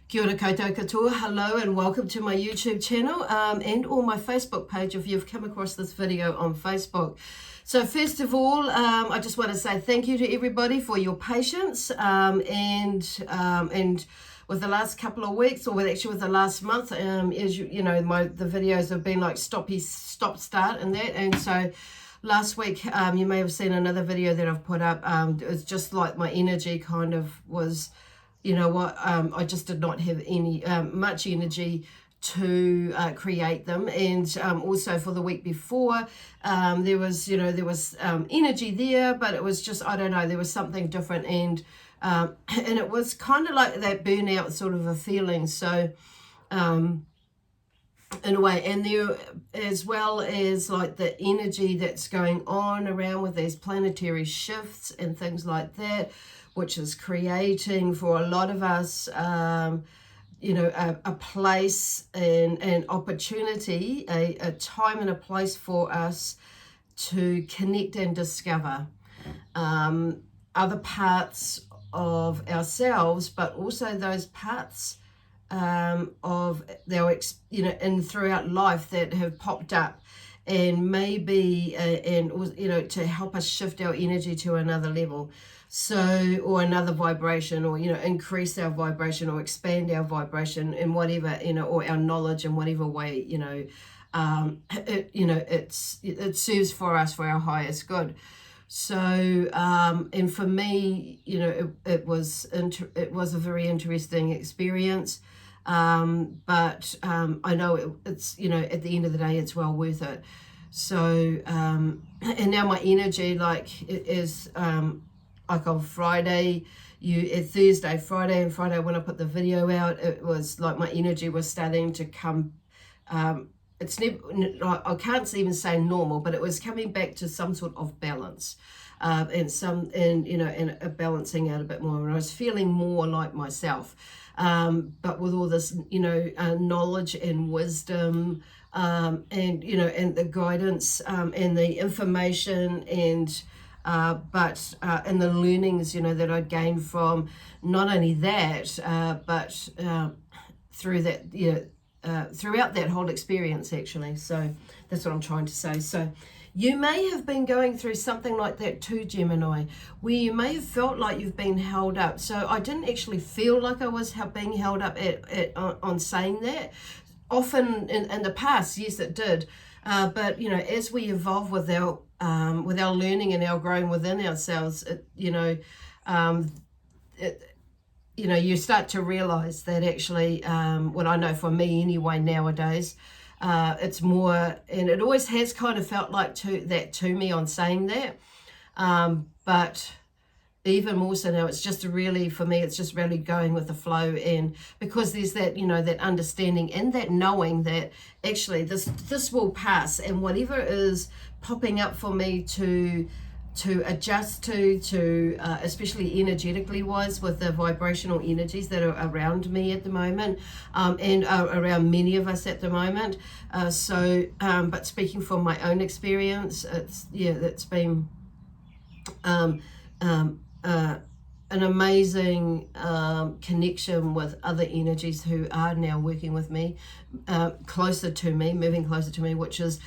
Kia ora koutou katoa, hello and welcome to my YouTube channel and or my Facebook page if you've come across this video on Facebook. So first of all, I just want to say thank you to everybody for your patience and with the last couple of weeks, or with the last month, as you know, the videos have been like stop start and that, and so last week you may have seen another video that I've put up. It's just like my energy kind of was, you know what, I just did not have any much energy to create them. And also for the week before, there was energy there, but it was just, I don't know, there was something different, and it was kind of like that burnout sort of a feeling. So in a way, and there, as well as like the energy that's going on around with these planetary shifts and things like that, which is creating for a lot of us, a place and an opportunity, a time and a place for us to connect and discover other parts of ourselves, but also those parts of our, and throughout life that have popped up, and maybe to help us shift our energy to another level, so, or another vibration, or increase our vibration or expand our vibration in whatever, or our knowledge in whatever way, it serves for us for our highest good. So and for me, it was a very interesting experience, but I know it's at the end of the day it's well worth it. So and now my energy, like, it is like on Friday, Friday and Friday when I put the video out, it was like my energy was starting to come, it's never, I can't even say normal, but it was coming back to some sort of balance, and a balancing out a bit more, and I was feeling more like myself, but with all this knowledge and wisdom, and the guidance, and the information, and and the learnings that I'd gained from not only that, but through that, throughout that whole experience, actually. So that's what I'm trying to say. So you may have been going through something like that too, Gemini, where you may have felt like you've been held up. So I didn't actually feel like I was being held up on saying that. Often in the past, yes, it did. But as we evolve with our learning and our growing within ourselves, you start to realize that actually, what I know for me anyway nowadays, it's more, and it always has kind of felt like to me on saying that, but even more so now, it's just really, for me, it's just really going with the flow. And because there's that, that understanding and that knowing that actually this will pass, and whatever is popping up for me to adjust to especially energetically wise, with the vibrational energies that are around me at the moment, and around many of us at the moment. But speaking from my own experience, that's been an amazing connection with other energies who are now working with me, moving closer to me, which is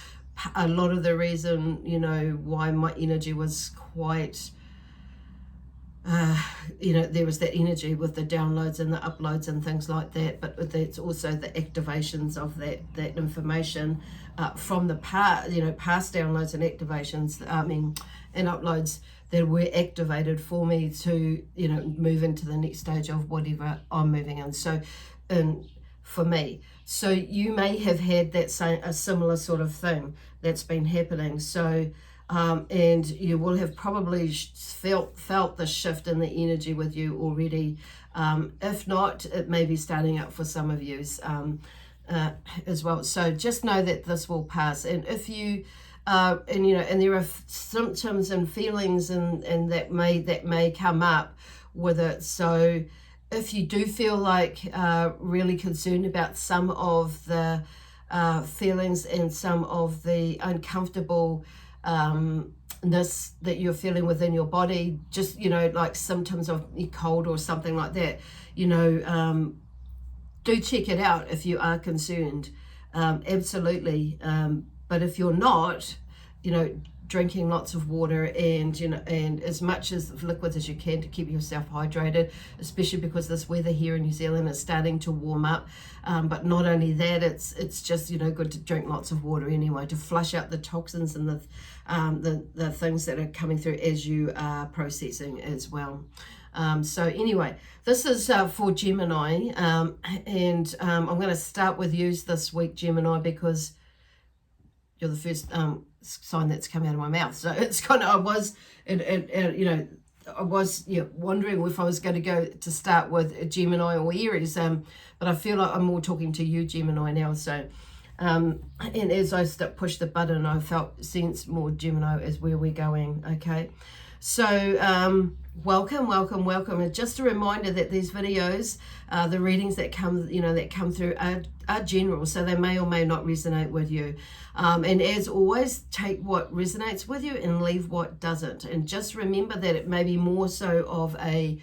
a lot of the reason, why my energy was quite, there was that energy with the downloads and the uploads and things like that, but it's also the activations of that information from the past downloads and activations, and uploads that were activated for me to, move into the next stage of whatever I'm moving in. So, for me, so you may have had a similar sort of thing that's been happening. So, and you will have probably felt the shift in the energy with you already. If not, it may be starting up for some of you as well. So just know that this will pass. And if you and there are symptoms and feelings and that may come up with it. So if you do feel like really concerned about some of the feelings and some of the uncomfortable ness that you're feeling within your body, just like symptoms of cold or something like that, do check it out if you are concerned. Absolutely. But if you're not, drinking lots of water and and as much as liquids as you can to keep yourself hydrated, especially because this weather here in New Zealand is starting to warm up. But not only that, it's just good to drink lots of water anyway, to flush out the toxins and the things that are coming through as you are processing as well. So anyway, this is for Gemini, and I'm going to start with you this week, Gemini, because you're the first sign that's come out of my mouth. So it's kind of, I was wondering if I was going to go to start with Gemini or Aries, but I feel like I'm more talking to you, Gemini, now. So and as I pushed the button, I felt sense more Gemini is where we're going. Okay, so welcome. And just a reminder that these videos, the readings that come through are general, so they may or may not resonate with you. And as always, take what resonates with you and leave what doesn't. And just remember that it may be more so of a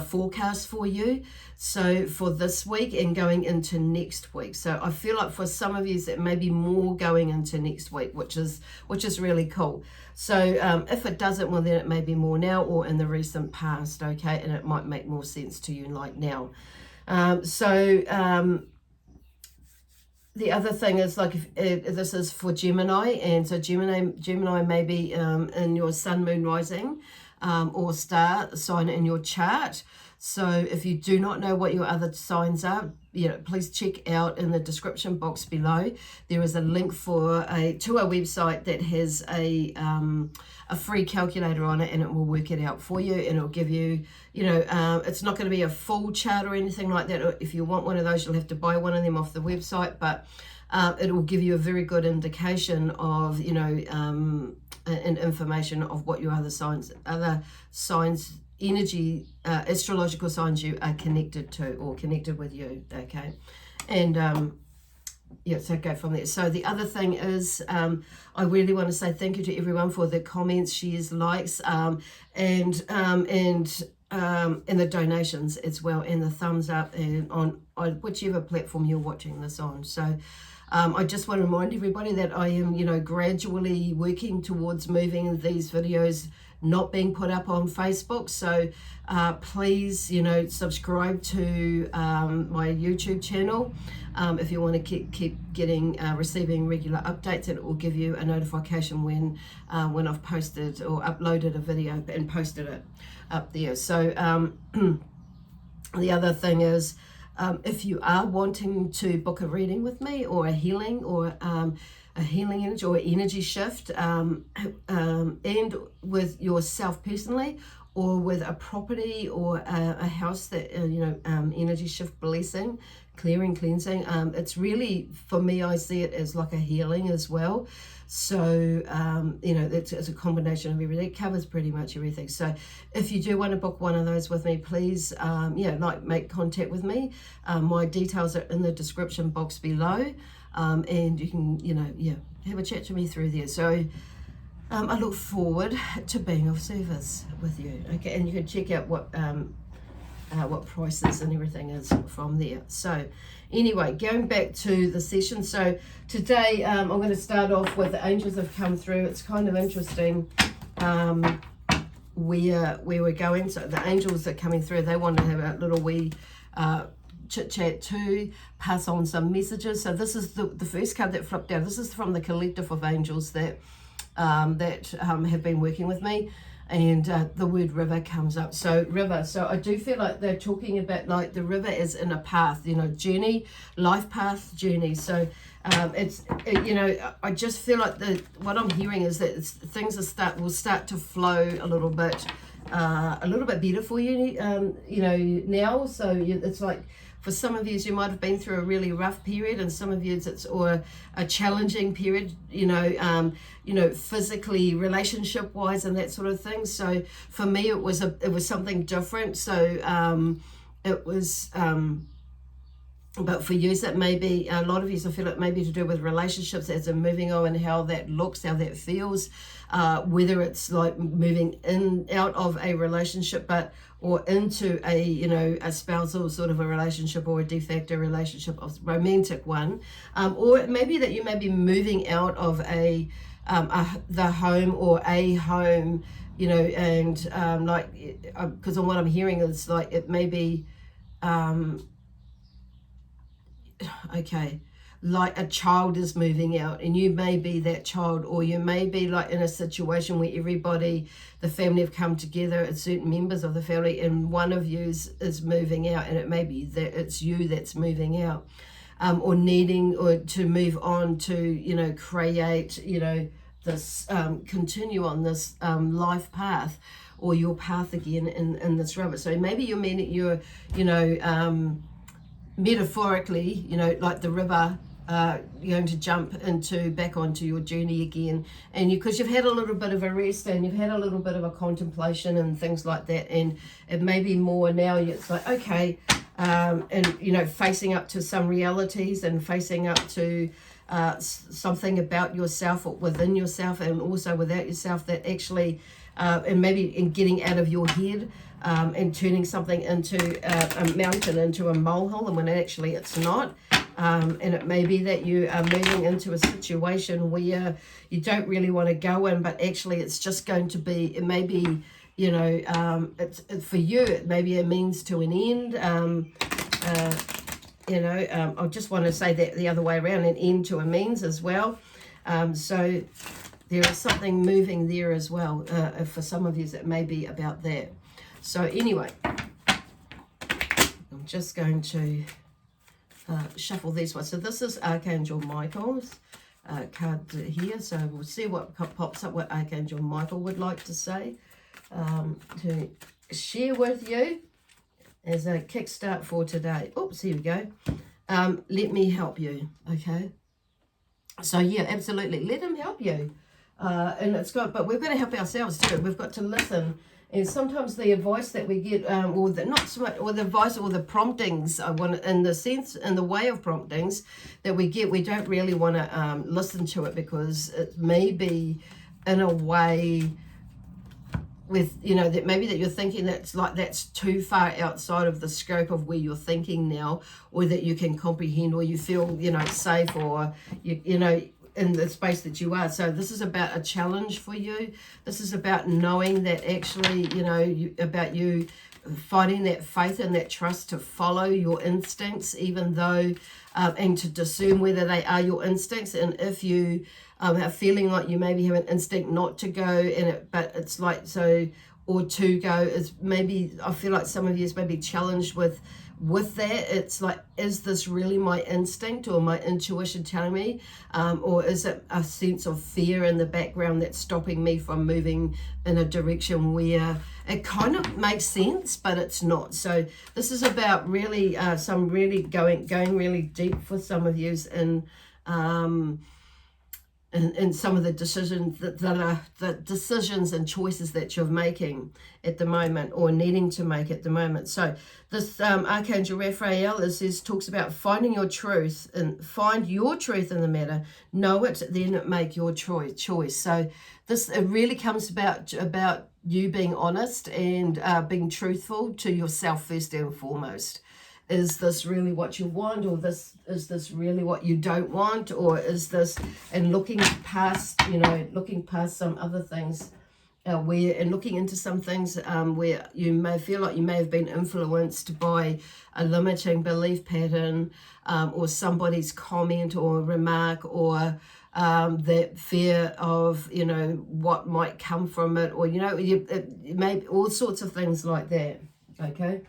forecast for you, so for this week and going into next week. So I feel like for some of you it may be more going into next week, which is really cool. So if it doesn't, well, then it may be more now or in the recent past. Okay, and it might make more sense to you like now. The other thing is, like, if this is for Gemini, and so Gemini may be in your sun, moon, rising, or star sign in your chart. So if you do not know what your other signs are, please check out in the description box below. There is a link to a website that has a free calculator on it, and it will work it out for you, and it'll give you, it's not going to be a full chart or anything like that. If you want one of those, you'll have to buy one of them off the website, but it will give you a very good indication of, and information of what your other signs, energy, astrological signs you are connected to or connected with you. Okay, and so go from there. So the other thing is, I really want to say thank you to everyone for the comments, shares, likes, and the donations as well, and the thumbs up, and on whichever platform you're watching this on. So I just want to remind everybody that I am, gradually working towards moving these videos not being put up on Facebook. So please, subscribe to my YouTube channel if you want to keep getting receiving regular updates, and it will give you a notification when I've posted or uploaded a video and posted it up there. So the other thing is, if you are wanting to book a reading with me, or a healing, or a healing energy or energy shift, and with yourself personally, or with a property or a house that, energy shift, blessing, clearing, cleansing, it's really, for me, I see it as like a healing as well. So, it's a combination of everything. It covers pretty much everything. So if you do want to book one of those with me, please, make contact with me. My details are in the description box below. And you can, have a chat to me through there. So I look forward to being of service with you. Okay, and you can check out what prices and everything is from there. So anyway, going back to the session. So today I'm going to start off with the angels have come through. It's kind of interesting where we're going. So the angels are coming through. They want to have a little wee chit chat to pass on some messages. So this is the first card that flipped out. This is from the collective of angels that have been working with me, and the word river comes up. So river, so I do feel like they're talking about, like, the river is in a path, journey, life path, journey. So I just feel like what I'm hearing is that things will start to flow a little bit better for you, now. So it's like, for some of you, you might have been through a really rough period, and some of you or a challenging period, physically, relationship-wise, and that sort of thing. So for me, it was something different. So it was But for you, that may be, a lot of you, I feel it may be to do with relationships as they're moving on and how that looks, how that feels, whether it's like moving in, out of a relationship, or into a, you know, a spousal sort of a relationship or a de facto relationship, a romantic one. Or it may be that you may be moving out of the home or a home, you know, and because on what I'm hearing is like it may be, okay, like a child is moving out and you may be that child, or you may be like in a situation where everybody, the family have come together, it's certain members of the family, and one of you is moving out, and it may be that it's you that's moving out, or needing or to move on to, you know, create, you know, this continue on this life path, or your path again in this river. So maybe you're you know, metaphorically, you know, like the river, you're going to jump back onto your journey again, and because you've had a little bit of a rest and you've had a little bit of a contemplation and things like that, and it may be more now. It's like, okay, and you know, facing up to some realities and facing up to something about yourself or within yourself and also without yourself that actually, and maybe in getting out of your head. And turning something into a mountain, into a molehill, and when actually it's not. And it may be that you are moving into a situation where you don't really want to go in, but actually it's just going to be, it may be, you know, it's for you, it may be a means to an end. You know, I just want to say that the other way around, an end to a means as well. So there is something moving there as well. For some of you, it may be about that. So anyway, I'm just going to shuffle these ones. So this is Archangel Michael's card here. So we'll see what pops up, what Archangel Michael would like to say, to share with you as a kickstart for today. Oops, here we go. Let me help you, okay? So yeah, absolutely, let him help you. And it's got, but we've got to help ourselves too. We've got to listen. And sometimes the advice that we get, or the, not so much, or the advice or the promptings, in the sense, in the way of promptings that we get, we don't really want to listen to it, because it may be in a way with, you know, that maybe that you're thinking that's too far outside of the scope of where you're thinking now, or that you can comprehend, or you feel, you know, safe, or you know, in the space that you are. So this is about a challenge for you. This is about knowing that actually, you know, about you finding that faith and that trust to follow your instincts, even though, and to discern whether they are your instincts. And if you are feeling like you maybe have an instinct not to go, but it's like, so, or to go, is maybe, I feel like some of you is maybe challenged with that. It's like, is this really my instinct or my intuition telling me, or is it a sense of fear in the background that's stopping me from moving in a direction where it kind of makes sense, but it's not? So this is about really some really going really deep for some of yous, and some of the decisions that are the decisions and choices that you're making at the moment, or needing to make at the moment. So this Archangel Raphael talks about finding your truth, and find your truth in the matter, know it, then make your choice. So this, it really comes about you being honest and being truthful to yourself first and foremost. Is this really what you want, or is this really what you don't want, or is this, and looking past, you know, looking past some other things, and looking into some things where you may feel like you may have been influenced by a limiting belief pattern, or somebody's comment or remark, or that fear of, you know, what might come from it, or, you know, it may be all sorts of things like that, okay?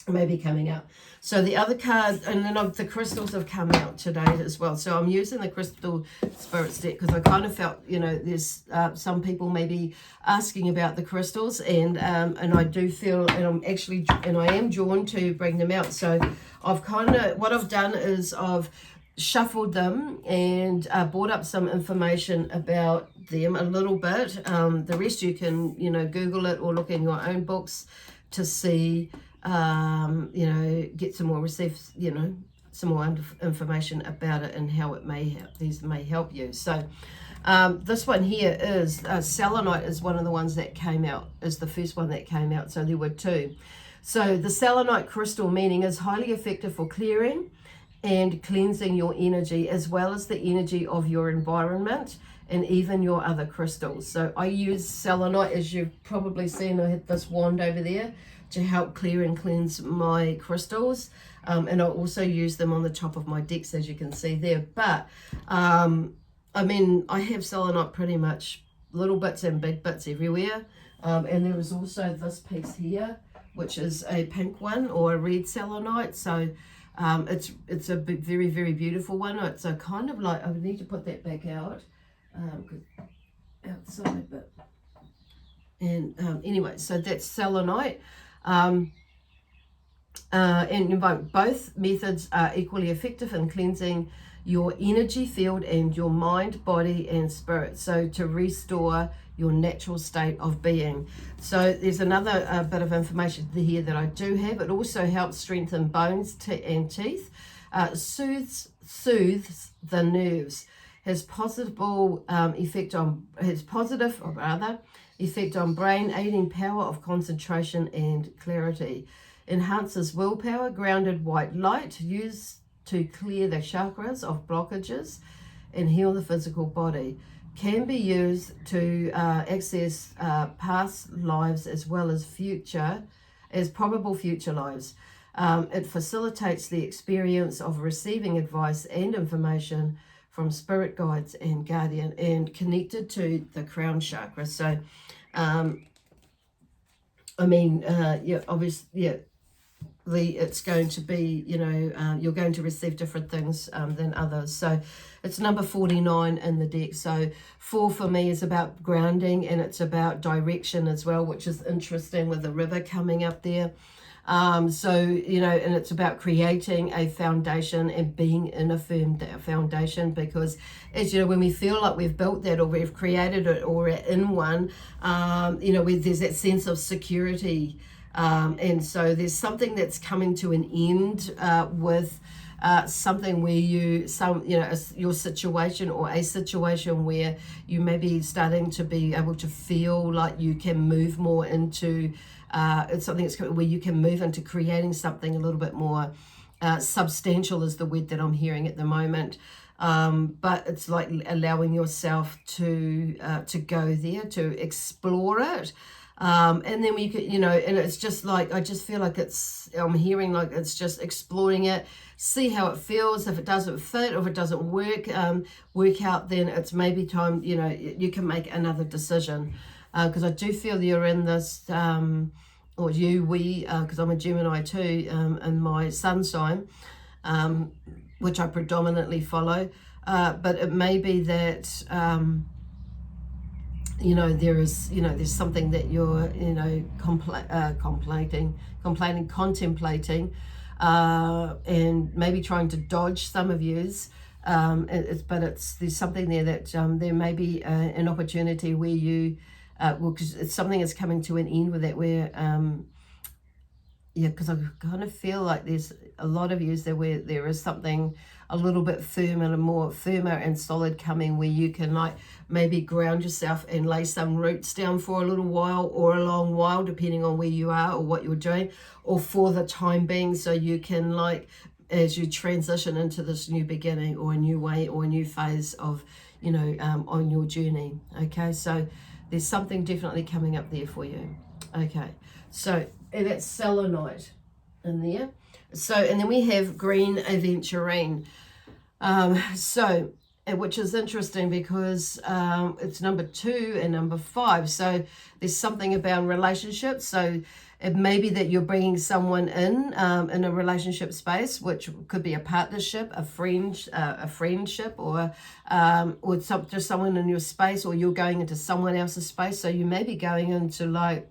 Maybe coming out. So the other card, and then the crystals have come out today as well. So I'm using the Crystal Spirits deck because I kind of felt, you know, there's some people maybe asking about the crystals, and I do feel, and I am drawn to bring them out. So I've kind of, what I've done is I've shuffled them and brought up some information about them a little bit. The rest you can, you know, Google it or look in your own books to see you know, get some more, receive, you know, some more information about it and how it may help. These may help you. So this one here is selenite is one of the ones that came out, is the first one that came out. So there were two. So the selenite crystal meaning is highly effective for clearing and cleansing your energy, as well as the energy of your environment and even your other crystals. So I use selenite, as you've probably seen. I had this wand over there to help clear and cleanse my crystals. And I also use them on the top of my decks, as you can see there. But I mean, I have selenite pretty much little bits and big bits everywhere. And there is also this piece here, which is a pink one, or a red selenite. So it's a very, very beautiful one. It's a kind of like, I would need to put that back out outside, but and anyway, so that's selenite. And both methods are equally effective in cleansing your energy field and your mind, body, and spirit, so to restore your natural state of being. So there's another bit of information here that I do have. It also helps strengthen bones and teeth, soothes the nerves, has positive effect on brain, aiding power of concentration and clarity, enhances willpower, grounded white light, used to clear the chakras of blockages and heal the physical body, can be used to access past lives as well as probable future lives. It facilitates the experience of receiving advice and information from spirit guides and guardian, and connected to the crown chakra. So, I mean, yeah, obviously, yeah, it's going to be, you know, you're going to receive different things than others. So it's number 49 in the deck. So 4 for me is about grounding, and it's about direction as well, which is interesting with the river coming up there. So, you know, and it's about creating a foundation and being in a firm foundation, because as you know, when we feel like we've built that, or we've created it, or we're in one, you know, there's that sense of security. And so there's something that's coming to an end with something where you know, your situation, or a situation where you may be starting to be able to feel like you can move more into it's something that's where you can move into creating something a little bit more substantial, is the word that I'm hearing at the moment. But it's like allowing yourself to go there, to explore it. And then we could, you know, and it's just like, I just feel like I'm hearing like it's just exploring it, see how it feels. If it doesn't fit, or if it doesn't work out, then it's maybe time, you know, you can make another decision. Because I do feel you're in this, because I'm a Gemini too, in my sun sign, which I predominantly follow. But it may be that, you know, there's something that you're, you know, contemplating, and maybe trying to dodge some of yous. There's something there that there may be an opportunity where you, because it's something that's coming to an end with that, where, yeah, because I kind of feel like there's a lot of yous there where there is something a little bit firmer and solid coming, where you can like maybe ground yourself and lay some roots down for a little while, or a long while, depending on where you are or what you're doing, or for the time being, so you can, like, as you transition into this new beginning, or a new way, or a new phase of, you know, on your journey. Okay, so there's something definitely coming up there for you. Okay, so that's selenite in there. So, and then we have green aventurine. Which is interesting, because it's number 2 and number 5. So there's something about relationships. So it may be that you're bringing someone in a relationship space, which could be a partnership, a friendship, or just someone in your space, or you're going into someone else's space. So you may be going into, like,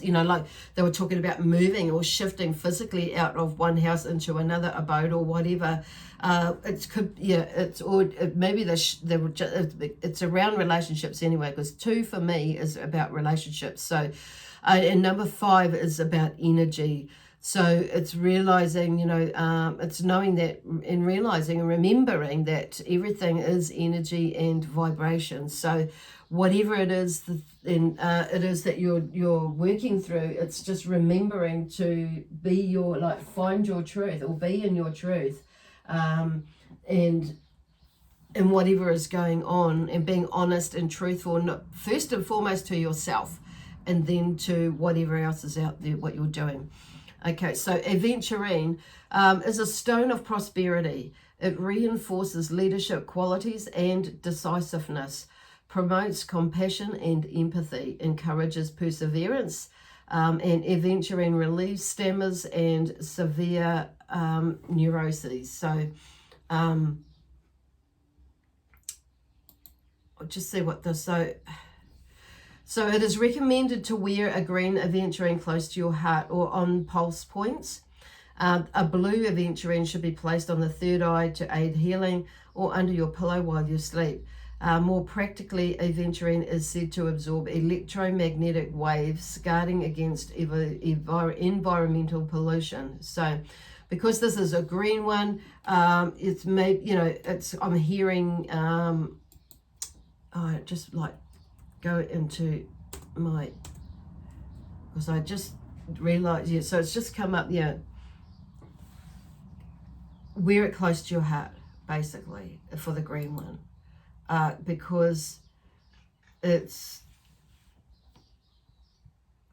you know, like they were talking about moving or shifting physically out of one house into another abode or whatever. It could, yeah, it's, or maybe they were just, it's around relationships anyway, because 2 for me is about relationships. So, and number 5 is about energy. So it's realizing, you know, it's knowing that and realizing and remembering that everything is energy and vibration. So whatever it is, it is that you're working through, it's just remembering to be your, like, find your truth or be in your truth, and whatever is going on, and being honest and truthful, first and foremost to yourself, and then to whatever else is out there, what you're doing. Okay, so aventurine is a stone of prosperity. It reinforces leadership qualities and decisiveness, promotes compassion and empathy, encourages perseverance, and aventurine relieves stammers and severe neuroses. So I'll just see what this, so it is recommended to wear a green aventurine close to your heart or on pulse points. A blue aventurine should be placed on the third eye to aid healing, or under your pillow while you sleep. More practically, aventurine is said to absorb electromagnetic waves, guarding against environmental pollution. So because this is a green one, it's made, you know, it's, I'm hearing, just like go into my, because I just realized, yeah, so it's just come up, yeah, wear it close to your heart, basically, for the green one, because it's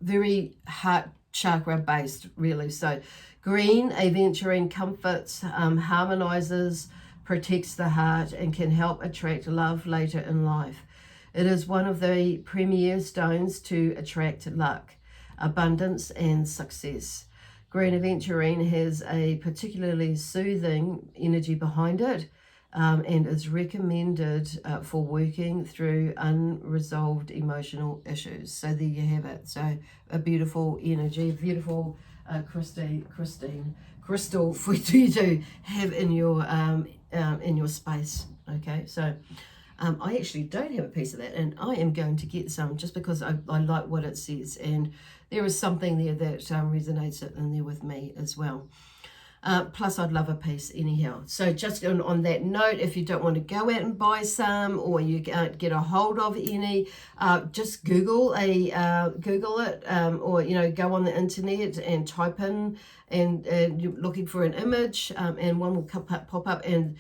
very heart chakra based, really. So green aventurine comforts, harmonizes, protects the heart, and can help attract love later in life. It is one of the premier stones to attract luck, abundance, and success. Green aventurine has a particularly soothing energy behind it, and is recommended for working through unresolved emotional issues. So there you have it. So a beautiful energy, beautiful crystal for you to have in your space. Okay, so I actually don't have a piece of that, and I am going to get some just because I like what it says, and there is something there that resonates in there with me as well. Plus, I'd love a piece anyhow. So just on that note, if you don't want to go out and buy some, or you can't get a hold of any, just Google it, or, you know, go on the internet and type in, and you're looking for an image, and one will pop up. And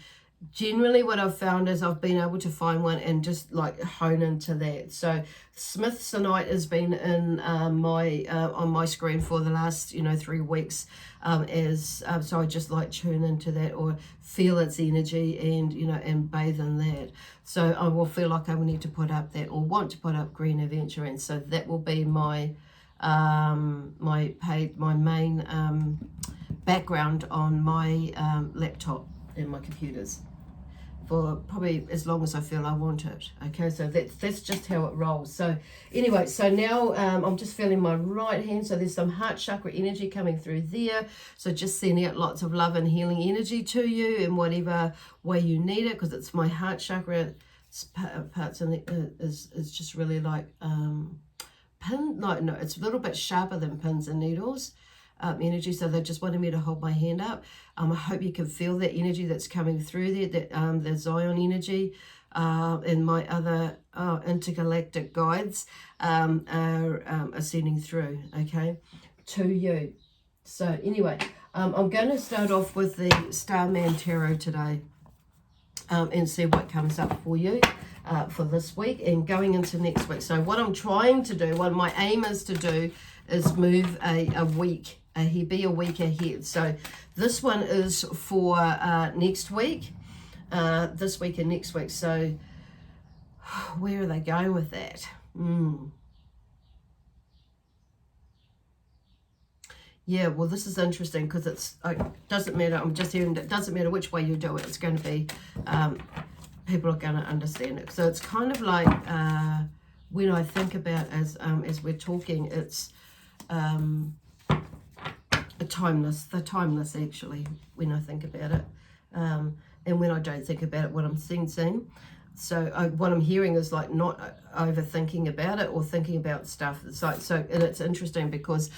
generally what I've found is I've been able to find one and just like hone into that. So Smithsonite has been in my on my screen for the last 3 weeks, so I just like tune into that or feel its energy and and bathe in that. So I will feel like I will need to put up that or want to put up green aventurine. So that will be my my main background on my laptop and my computers for probably as long as I feel I want it. Okay, so that's just how it rolls. So anyway, so now I'm just feeling my right hand, so there's some heart chakra energy coming through there, so just sending out lots of love and healing energy to you in whatever way you need it, because it's my heart chakra parts in the, is just really like it's a little bit sharper than pins and needles energy. So they just wanted me to hold my hand up. I hope you can feel that energy that's coming through there, that the Zion energy, and my other intergalactic guides are ascending through, okay, to you. So anyway, I'm going to start off with the Starman Tarot today, and see what comes up for you for this week and going into next week. So what I'm trying to do, what my aim is to do, is move a week ahead, be a week ahead. So this one is for next week, this week and next week. So where are they going with that? Yeah, well, this is interesting because it doesn't matter. I'm just hearing that it doesn't matter which way you do it. It's going to be, people are going to understand it. So it's kind of like when I think about as we're talking, it's they're timeless actually, when I think about it. And when I don't think about it, what I'm sensing. So what I'm hearing is like not overthinking about it or thinking about stuff. It's like, so, and it's interesting because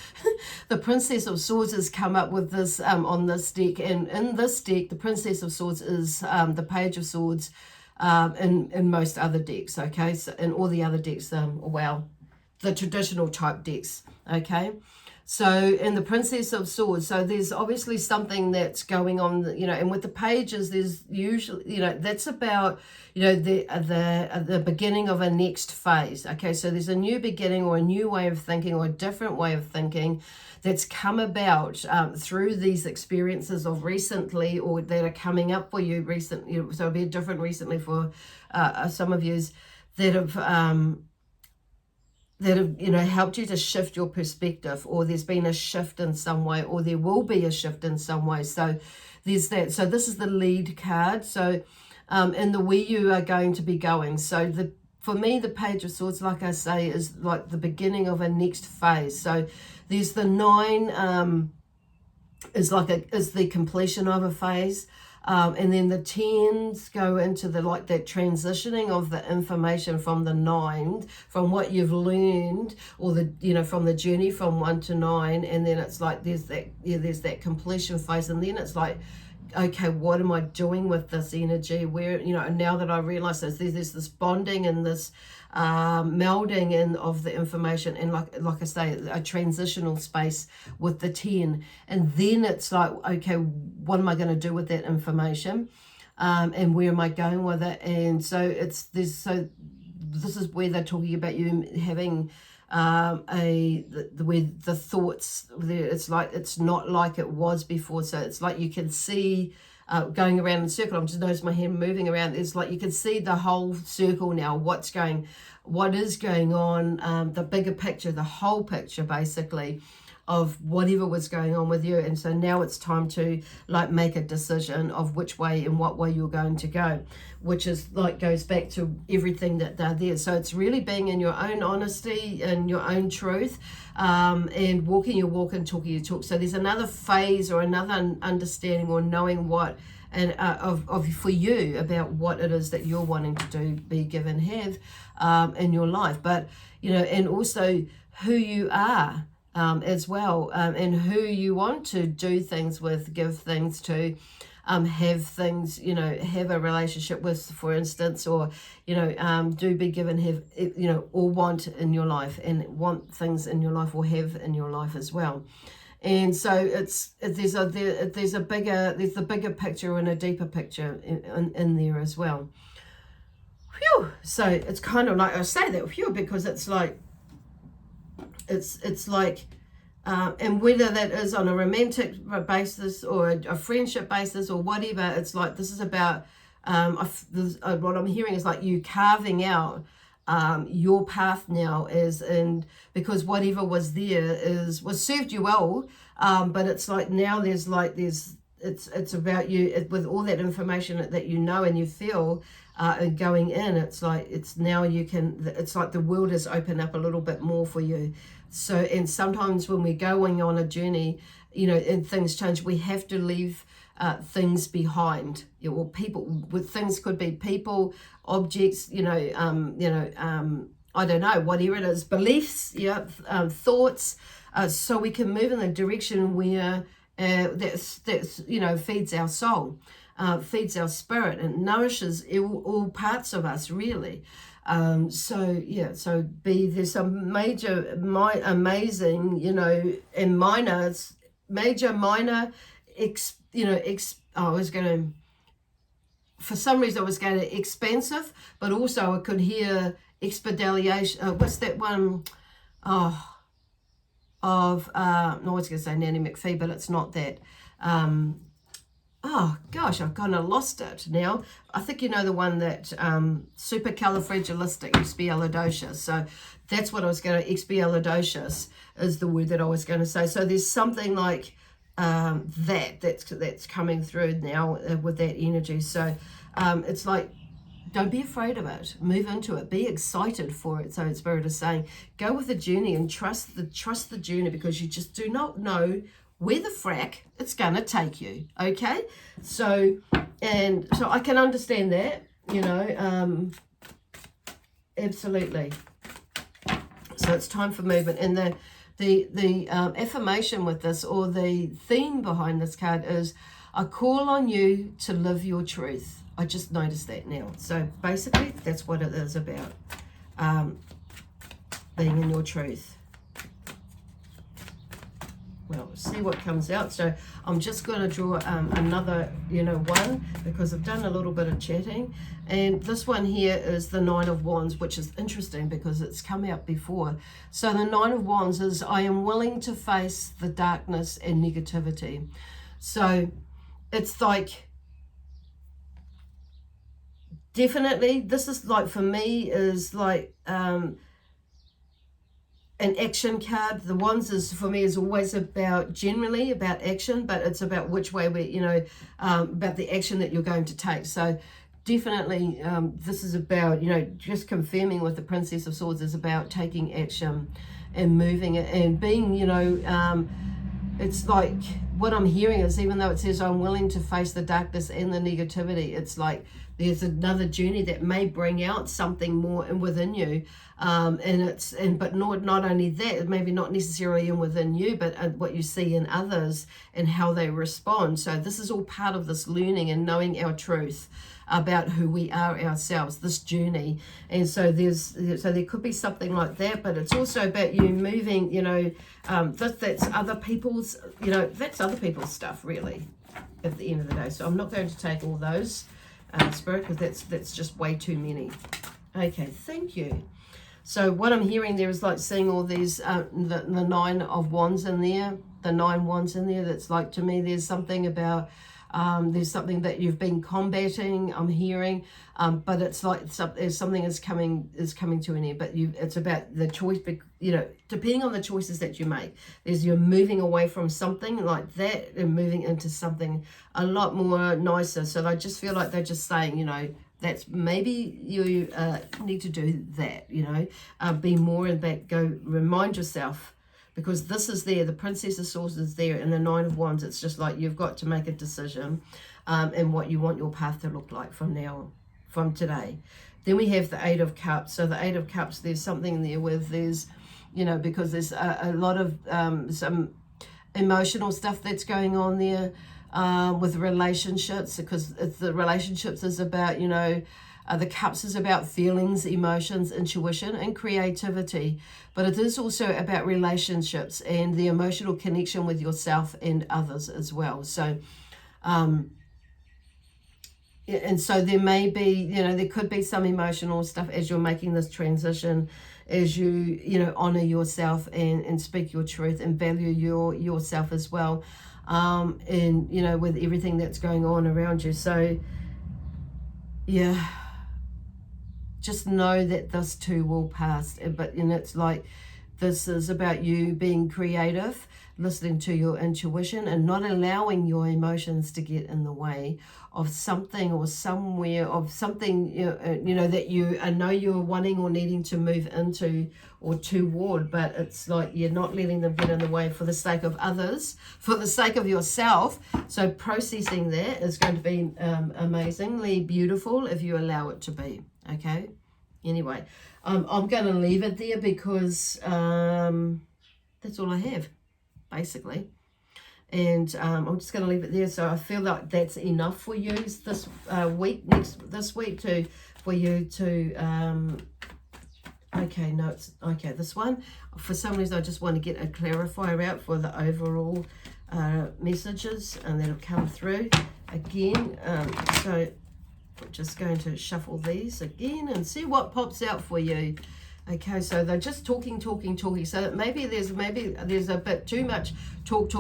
the Princess of Swords has come up with this on this deck, and in this deck, the Princess of Swords is the Page of Swords in most other decks, okay? So in all the other decks, well, the traditional type decks, okay? So in the Princess of Swords, so there's obviously something that's going on, you know, and with the pages, there's usually, you know, that's about, you know, the beginning of a next phase. Okay, so there's a new beginning or a new way of thinking or a different way of thinking that's come about through these experiences of recently, or that are coming up for you recently. You know, so it'll be different recently for some of yous that have, you know, helped you to shift your perspective, or there's been a shift in some way, or there will be a shift in some way. So there's that. So this is the lead card. So in the where you are going to be going. So for me, the Page of Swords, like I say, is like the beginning of a next phase. So there's the 9 is the completion of a phase. And then the 10s go into the like that transitioning of the information from the 9, from what you've learned, or the, you know, from the journey from 1 to 9, and then it's like there's that completion phase, and then it's like, okay, what am I doing with this energy? Where, you know, now that I realize there's this bonding and this melding in of the information, and like I say, a transitional space with the 10, and then it's like, okay, what am I going to do with that information, and where am I going with it? And so this is where they're talking about you having with the thoughts there. It's like, it's not like it was before. So it's like you can see going around in a circle. I'm just noticing my hand moving around. It's like you can see the whole circle now, what is going on, the bigger picture, the whole picture basically of whatever was going on with you. And so now it's time to like make a decision of which way and what way you're going to go, which is like goes back to everything that they're there. So it's really being in your own honesty and your own truth, and walking your walk and talking your talk. So there's another phase or another understanding or knowing what, and of for you about what it is that you're wanting to do, be, give, and have in your life. But, you know, and also who you are as well, and who you want to do things with, give things to, have things, you know, have a relationship with, for instance, or, you know, do, be, give, and have, you know, or want in your life, and want things in your life or have in your life as well. And so there's the bigger picture and a deeper picture in there as well. Phew. So it's kind of like, I say that phew because it's like, it's like, and whether that is on a romantic basis or a friendship basis or whatever, it's like, this is about, what I'm hearing is like you carving out your path now, as in, because whatever was there was served you well, but it's like now it's about you with all that information that you know and you feel going in. It's like it's like the world has opened up a little bit more for you. So, and sometimes when we're going on a journey, you know, and things change, we have to leave things behind. You know, or people, with things could be people, objects, you know, I don't know, whatever it is, beliefs, yeah, thoughts, so we can move in the direction where that's you know, feeds our soul, feeds our spirit, and nourishes all parts of us, really. So yeah, so there's some amazing, you know, and minor, for some reason I was going to expensive, but also I could hear expediliation. What's that one? No, I was going to say Nanny McPhee, but it's not that. Oh gosh, I've kind of lost it now. I think you know the one that supercalifragilisticexpialidocious. So that's what I was going to, expialidocious is the word that I was going to say. So there's something like that's coming through now with that energy. So it's like don't be afraid of it. Move into it. Be excited for it. So Spirit is saying, go with the journey and trust the journey, because you just do not know where the frack it's going to take you. Okay? So I can understand that, you know, absolutely. So it's time for movement. And the affirmation with this, or the theme behind this card, is I call on you to live your truth. I just noticed that now. So basically, that's what it is about, being in your truth. Well, see what comes out. So I'm just going to draw another, you know, one, because I've done a little bit of chatting. And this one here is the Nine of Wands, which is interesting because it's come out before. So the Nine of Wands is, I am willing to face the darkness and negativity. So it's like, definitely, this is like, for me, is like an action card. The Wands is, for me, is always about, generally about action, but it's about which way we, you know, about the action that you're going to take. So definitely, this is about, you know, just confirming with the Princess of Swords is about taking action and moving it and being, you know, it's like, what I'm hearing is, even though it says I'm willing to face the darkness and the negativity, it's like there's another journey that may bring out something more within you, but not only that, maybe not necessarily within you, but what you see in others and how they respond. So this is all part of this learning and knowing our truth about who we are ourselves, this journey. And so there could be something like that, but it's also about you moving, you know, that's other people's, you know, that's other people's stuff, really, at the end of the day. So I'm not going to take all those, Spirit, because that's just way too many. Okay, thank you. So what I'm hearing there is like seeing all these, the Nine of Wands in there, the 9 Wands in there. That's like, to me, there's something about, there's something that you've been combating, I'm hearing, but it's like something is coming to an end. But it's about the choice, you know, depending on the choices that you make. You're moving away from something like that and moving into something a lot more nicer. So I just feel like they're just saying, you know, that's maybe you need to do that, you know, be more in that, go remind yourself. Because this is there, the Princess of Swords is there, and the Nine of Wands, it's just like you've got to make a decision and what you want your path to look like from today. Then we have the Eight of Cups. So the Eight of Cups, there's something there with, there's, you know, because there's a lot of some emotional stuff that's going on there with relationships, because the relationships is about, you know, the Cups is about feelings, emotions, intuition, and creativity. But it is also about relationships and the emotional connection with yourself and others as well. So, and so there may be, you know, there could be some emotional stuff as you're making this transition, as you know, honor yourself and speak your truth and value yourself as well. And, you know, with everything that's going on around you. So, yeah. Just know that this too will pass. But, you know, it's like, this is about you being creative, listening to your intuition, and not allowing your emotions to get in the way of something or somewhere, of something, you know, that you know you're wanting or needing to move into or toward. But it's like you're not letting them get in the way for the sake of others, for the sake of yourself. So processing that is going to be amazingly beautiful if you allow it to be. Okay, anyway, I'm going to leave it there because that's all I have, basically. And I'm just going to leave it there. So I feel like that's enough for you this week, this week for you to, okay, no, it's, okay, this one. For some reason, I just want to get a clarifier out for the overall messages, and that'll come through again. So I'm just going to shuffle these again and see what pops out for you. Okay, so they're just talking. So maybe there's a bit too much talk,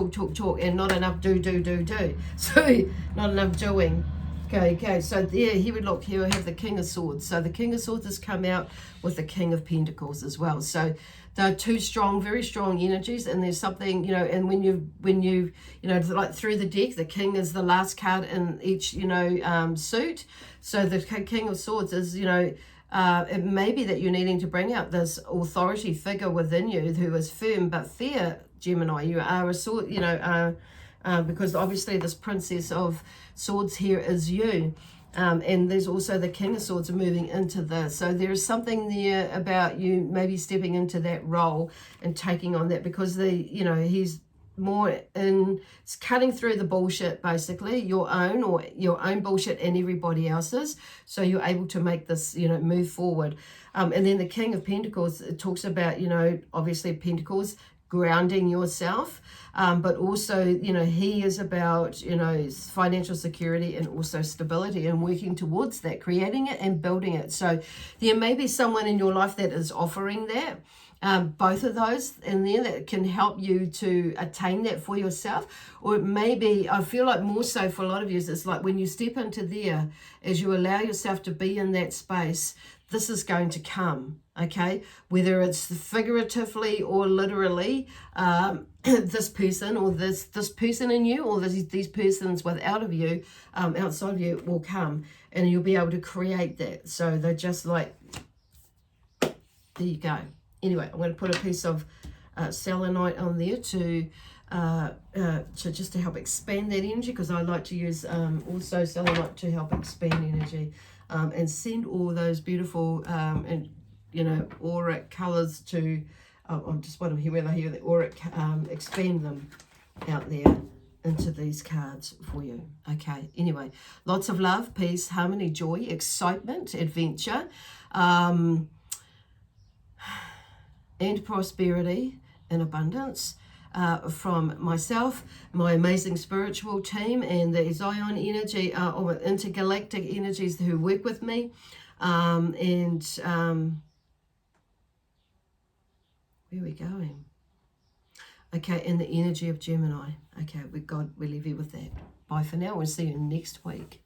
and not enough do. So not enough doing. Okay, so there, here we look, here we have the King of Swords. So the King of Swords has come out with the King of Pentacles as well. So they're two strong, very strong energies, and there's something, you know, and when you know, like through the deck, the King is the last card in each, you know, suit. So the King of Swords is, you know, it may be that you're needing to bring out this authority figure within you who is firm but fair, Gemini. You are a sword, you know, because obviously this Princess of Swords here is you. And there's also the King of Swords moving into this. So there is something there about you maybe stepping into that role and taking on that, because you know, he's more in, it's cutting through the bullshit, basically, your own bullshit and everybody else's. So you're able to make this, you know, move forward. And then the King of Pentacles, it talks about, you know, obviously Pentacles, grounding yourself, but also, you know, he is about, you know, financial security and also stability and working towards that, creating it and building it. So there may be someone in your life that is offering that, both of those in there, that can help you to attain that for yourself. Or it may be, I feel like more so for a lot of you, it's like when you step into there, as you allow yourself to be in that space, this is going to come, okay? Whether it's figuratively or literally, this person or this person in you, or these persons outside of you will come, and you'll be able to create that. So they're just like, there you go. Anyway, I'm going to put a piece of selenite on there to just to help expand that energy, because I like to use also selenite to help expand energy. And send all those beautiful and, you know, auric colors to, I'm just wondering whether the auric, expand them out there into these cards for you. Okay, anyway, lots of love, peace, harmony, joy, excitement, adventure, and prosperity and abundance. From myself, my amazing spiritual team, and the Zion energy, or intergalactic energies who work with me, and where are we going? Okay, and the energy of Gemini. Okay, we leave you with that. Bye for now. We'll see you next week.